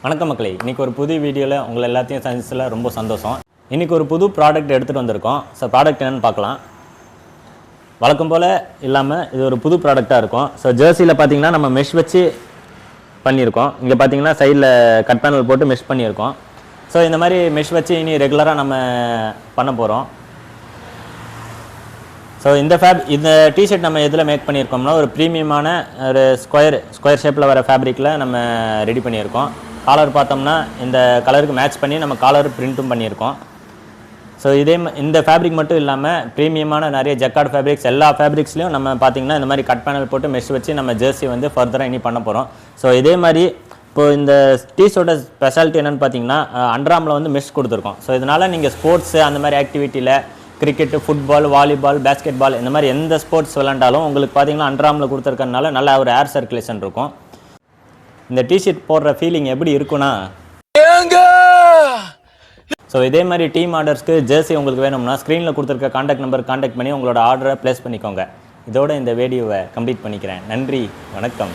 வணக்கம் மக்களே, இன்றைக்கி ஒரு புது வீடியோவில் உங்களை எல்லாத்தையும் சந்திச்சதில் ரொம்ப சந்தோஷம். இன்றைக்கி ஒரு புது ப்ராடக்ட் எடுத்துகிட்டு வந்திருக்கோம். ஸோ ப்ராடக்ட் என்னென்னு பார்க்கலாம். வழக்கம் போல் இல்லாமல் இது ஒரு புது ப்ராடக்டாக இருக்கும். ஸோ ஜெர்சியில் பார்த்தீங்கன்னா நம்ம மெஷ் வச்சு பண்ணியிருக்கோம். இங்கே பார்த்தீங்கன்னா சைடில் கட் பேனல் போட்டு மெஷ் பண்ணியிருக்கோம். ஸோ இந்த மாதிரி மெஷ் வச்சு இனி ரெகுலராக நம்ம பண்ண போகிறோம். ஸோ இந்த டிஷர்ட் நம்ம எதில் மேக் பண்ணியிருக்கோம்னா ஒரு ப்ரீமியமான ஒரு ஸ்கொயர் ஷேப்பில் வர ஃபேப்ரிக்கில் நம்ம ரெடி பண்ணியிருக்கோம். காலர் பார்த்தோம்னா இந்த கலருக்கு மேட்ச் பண்ணி நம்ம காலர் பிரிண்ட்டும் பண்ணியிருக்கோம். ஸோ இந்த ஃபேப்ரிக் மட்டும் இல்லாமல் ப்ரீமியமான நிறைய ஜக்கார்ட் ஃபேப்ரிக்ஸ் எல்லா ஃபேப்ரிக்ஸ்லையும் நம்ம பார்த்திங்கன்னா இந்த மாதிரி கட் பேனல் போட்டு மெஷ் வச்சு நம்ம ஜெர்சி வந்து ஃபர்தராக இனி பண்ண போகிறோம். ஸோ இதே மாதிரி இப்போது இந்த டீஸோட ஸ்பெஷாலிட்டி என்னென்னு பார்த்தீங்கன்னா அண்டர்ஆர்மில் வந்து மெஷ் கொடுத்துருக்கோம். ஸோ இதனால் நீங்கள் ஸ்போர்ட்ஸு அந்த மாதிரி ஆக்டிவிட்டியில் cricket, football, volleyball, basketball இந்த மாதிரி எந்த ஸ்போர்ட்ஸ் விளாண்டாலும் உங்களுக்கு பார்த்தீங்கன்னா அண்டர்ஆர்மில் கொடுத்துருக்கறனால நல்ல ஒரு ஏர் சர்க்குலேஷன் இருக்கும். இந்த டிஷர்ட் போடுற ஃபீலிங் எப்படி இருக்குன்னா, ஸோ இதே மாதிரி டீம் ஆர்டர்ஸ்க்கு ஜெர்சி உங்களுக்கு வேணும்னா ஸ்க்ரீனில் கொடுத்துருக்க காண்டாக்ட் நம்பர் காண்டாக்ட் பண்ணி உங்களோட ஆர்டரை ப்ளேஸ் பண்ணிக்கோங்க. இதோட இந்த வீடியோவை கம்ப்ளீட் பண்ணிக்கிறேன். நன்றி, வணக்கம்.